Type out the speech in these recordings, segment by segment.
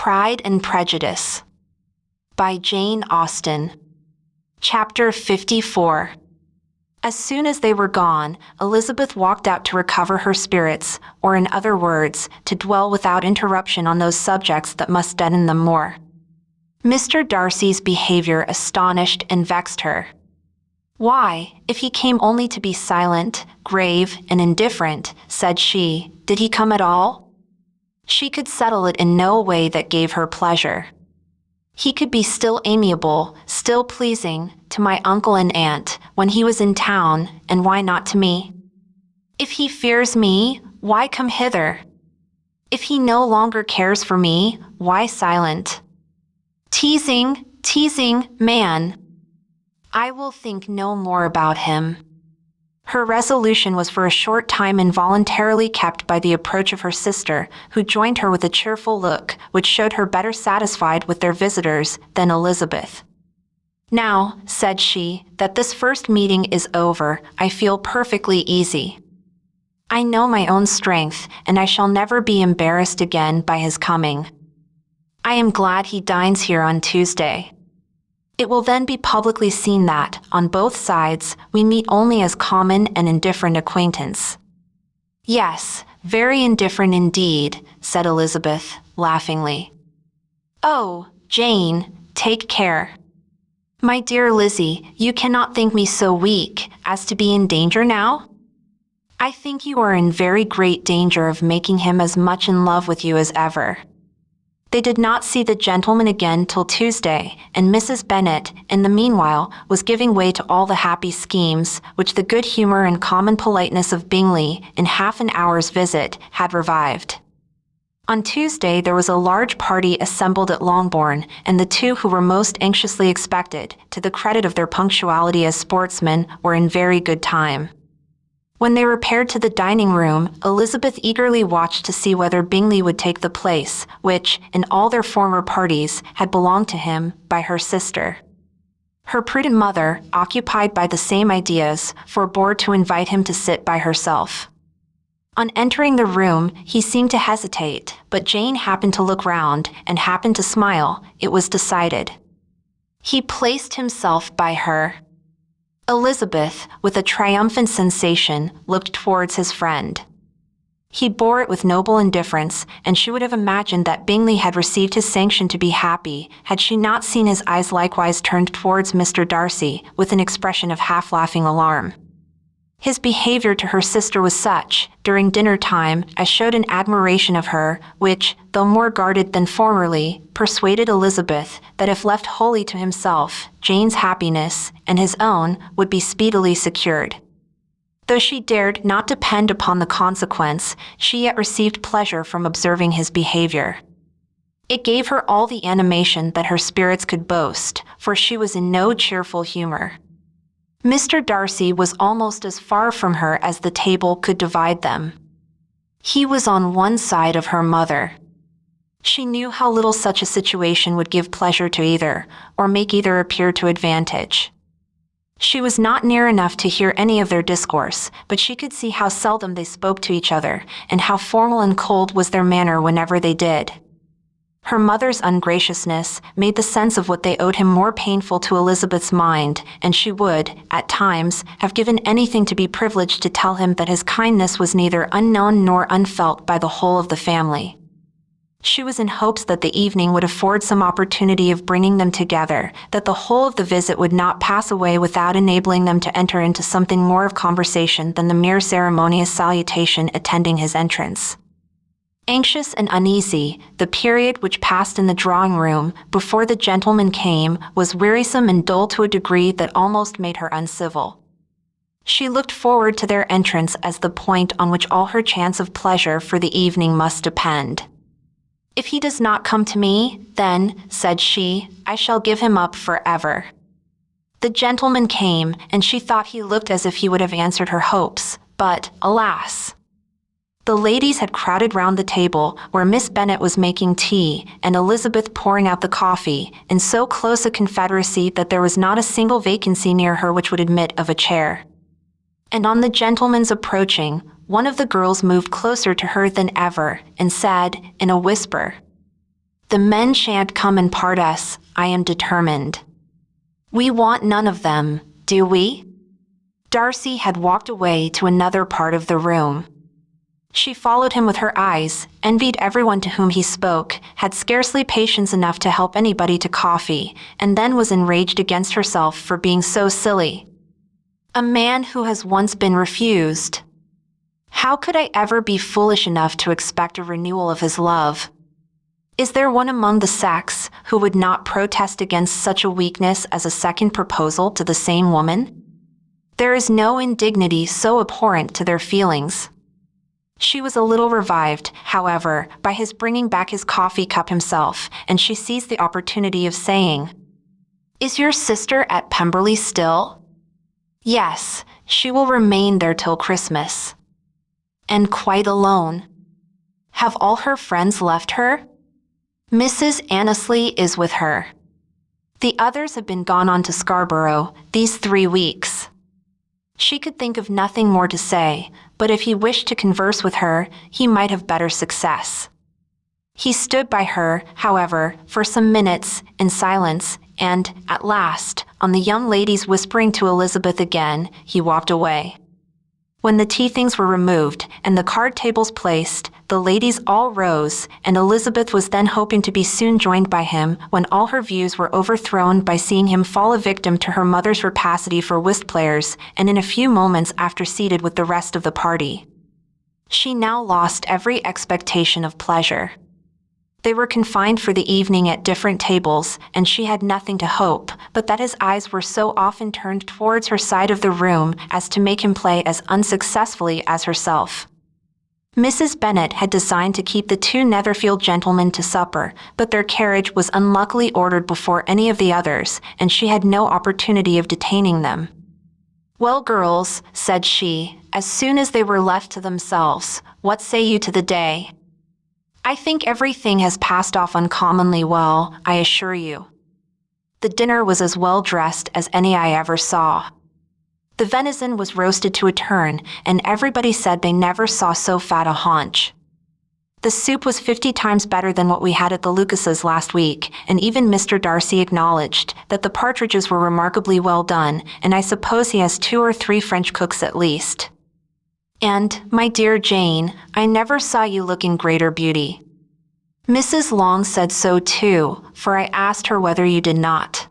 Pride and Prejudice by Jane Austen. Chapter 54. As soon as they were gone, Elizabeth walked out to recover her spirits, or in other words, to dwell without interruption on those subjects that must deaden them more. Mr. Darcy's behavior astonished and vexed her. "Why, if he came only to be silent, grave, and indifferent," said she, "did he come at all?" She could settle it in no way that gave her pleasure. He could be still amiable, still pleasing, to my uncle and aunt, when he was in town, and why not to me? If he fears me, why come hither? If he no longer cares for me, why silent? Teasing, man. I will think no more about him. Her resolution was for a short time involuntarily kept by the approach of her sister, who joined her with a cheerful look, which showed her better satisfied with their visitors than Elizabeth. "Now," said she, "that this first meeting is over, I feel perfectly easy. I know my own strength, and I shall never be embarrassed again by his coming. I am glad he dines here on Tuesday. It will then be publicly seen that, on both sides, we meet only as common and indifferent acquaintance." "Yes, very indifferent indeed," said Elizabeth, laughingly. "Oh, Jane, take care. My dear Lizzy, you cannot think me so weak as to be in danger now? I think you are in very great danger of making him as much in love with you as ever." They did not see the gentleman again till Tuesday, and Mrs. Bennet, in the meanwhile, was giving way to all the happy schemes which the good humour and common politeness of Bingley, in half an hour's visit, had revived. On Tuesday there was a large party assembled at Longbourn, and the two who were most anxiously expected, to the credit of their punctuality as sportsmen, were in very good time. When they repaired to the dining-room, Elizabeth eagerly watched to see whether Bingley would take the place, which, in all their former parties, had belonged to him, by her sister. Her prudent mother, occupied by the same ideas, forbore to invite him to sit by herself. On entering the room, he seemed to hesitate, but Jane happened to look round, and happened to smile. It was decided. He placed himself by her. Elizabeth, with a triumphant sensation, looked towards his friend. He bore it with noble indifference, and she would have imagined that Bingley had received his sanction to be happy, had she not seen his eyes likewise turned towards Mr. Darcy, with an expression of half-laughing alarm. His behaviour to her sister was such, during dinner-time, as showed an admiration of her, which, though more guarded than formerly, persuaded Elizabeth that if left wholly to himself, Jane's happiness, and his own, would be speedily secured. Though she dared not depend upon the consequence, she yet received pleasure from observing his behaviour. It gave her all the animation that her spirits could boast, for she was in no cheerful humour. Mr. Darcy was almost as far from her as the table could divide them. He was on one side of her mother. She knew how little such a situation would give pleasure to either, or make either appear to advantage. She was not near enough to hear any of their discourse, but she could see how seldom they spoke to each other, and how formal and cold was their manner whenever they did. Her mother's ungraciousness made the sense of what they owed him more painful to Elizabeth's mind, and she would, at times, have given anything to be privileged to tell him that his kindness was neither unknown nor unfelt by the whole of the family. She was in hopes that the evening would afford some opportunity of bringing them together, that the whole of the visit would not pass away without enabling them to enter into something more of conversation than the mere ceremonious salutation attending his entrance. Anxious and uneasy, the period which passed in the drawing-room before the gentleman came was wearisome and dull to a degree that almost made her uncivil. She looked forward to their entrance as the point on which all her chance of pleasure for the evening must depend. "If he does not come to me, then," said she, "I shall give him up forever." The gentleman came, and she thought he looked as if he would have answered her hopes, but, alas! The ladies had crowded round the table where Miss Bennet was making tea and Elizabeth pouring out the coffee, in so close a confederacy that there was not a single vacancy near her which would admit of a chair. And on the gentleman's approaching, one of the girls moved closer to her than ever and said, in a whisper, The men shan't come and part us, I am determined. We want none of them, do we? Darcy had walked away to another part of the room. She followed him with her eyes, envied everyone to whom he spoke, had scarcely patience enough to help anybody to coffee, and then was enraged against herself for being so silly. A man who has once been refused. How could I ever be foolish enough to expect a renewal of his love? Is there one among the sex who would not protest against such a weakness as a second proposal to the same woman? There is no indignity so abhorrent to their feelings. She was a little revived, however, by his bringing back his coffee cup himself, and she seized the opportunity of saying, "Is your sister at Pemberley still?" "Yes, she will remain there till Christmas." "And quite alone? Have all her friends left her?" "Mrs. Annisley is with her. The others have been gone on to Scarborough these 3 weeks." She could think of nothing more to say, but if he wished to converse with her, he might have better success. He stood by her, however, for some minutes in silence, and, at last, on the young lady's whispering to Elizabeth again, he walked away. When the tea things were removed and the card tables placed, the ladies all rose, and Elizabeth was then hoping to be soon joined by him when all her views were overthrown by seeing him fall a victim to her mother's rapacity for whist players, and in a few moments after seated with the rest of the party. She now lost every expectation of pleasure. They were confined for the evening at different tables, and she had nothing to hope but that his eyes were so often turned towards her side of the room as to make him play as unsuccessfully as herself. Mrs. Bennet had designed to keep the 2 Netherfield gentlemen to supper, but their carriage was unluckily ordered before any of the others, and she had no opportunity of detaining them. "Well, girls," said she, as soon as they were left to themselves, "what say you to the day?" "I think everything has passed off uncommonly well, I assure you. The dinner was as well dressed as any I ever saw. The venison was roasted to a turn, and everybody said they never saw so fat a haunch. The soup was 50 times better than what we had at the Lucases last week, and even Mr. Darcy acknowledged that the partridges were remarkably well done, and I suppose he has 2 or 3 French cooks at least. And, my dear Jane, I never saw you look in greater beauty. Mrs. Long said so too, for I asked her whether you did not.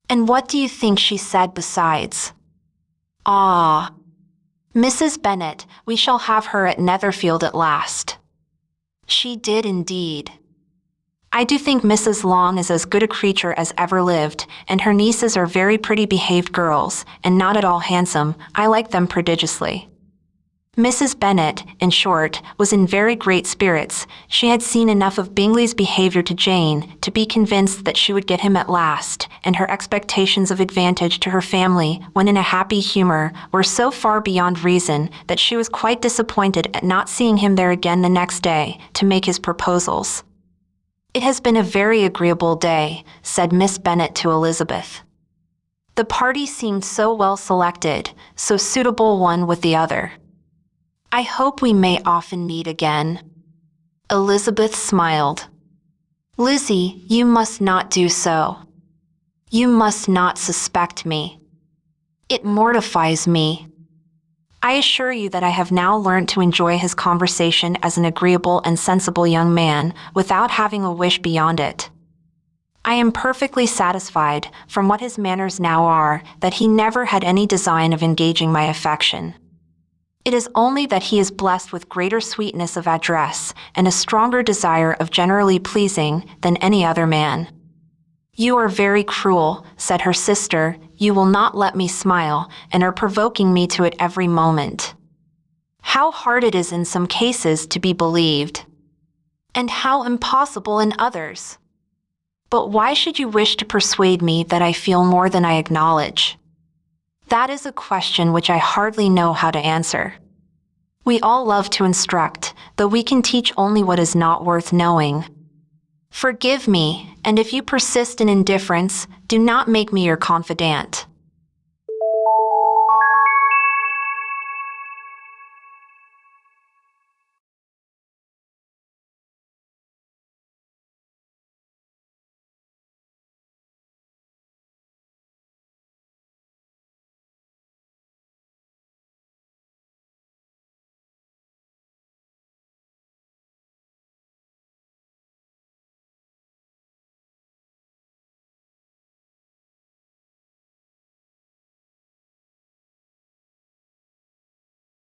And what do you think she said besides? Ah, Mrs. Bennet, we shall have her at Netherfield at last." She did indeed. "I do think Mrs. Long is as good a creature as ever lived, and her nieces are very pretty behaved girls, and not at all handsome. I like them prodigiously." Mrs. Bennet, in short, was in very great spirits. She had seen enough of Bingley's behavior to Jane to be convinced that she would get him at last, and her expectations of advantage to her family, when in a happy humor, were so far beyond reason that she was quite disappointed at not seeing him there again the next day to make his proposals. "It has been a very agreeable day," said Miss Bennet to Elizabeth. "The party seemed so well selected, so suitable one with the other. I hope we may often meet again." Elizabeth smiled. "Lizzy, you must not do so. You must not suspect me. It mortifies me. I assure you that I have now learnt to enjoy his conversation as an agreeable and sensible young man, without having a wish beyond it. I am perfectly satisfied, from what his manners now are, that he never had any design of engaging my affection. It is only that he is blessed with greater sweetness of address and a stronger desire of generally pleasing than any other man." "You are very cruel," said her sister. "You will not let me smile, and are provoking me to it every moment. How hard it is in some cases to be believed, and how impossible in others. But why should you wish to persuade me that I feel more than I acknowledge? That is a question which I hardly know how to answer. We all love to instruct, though we can teach only what is not worth knowing. Forgive me, and if you persist in indifference, do not make me your confidant.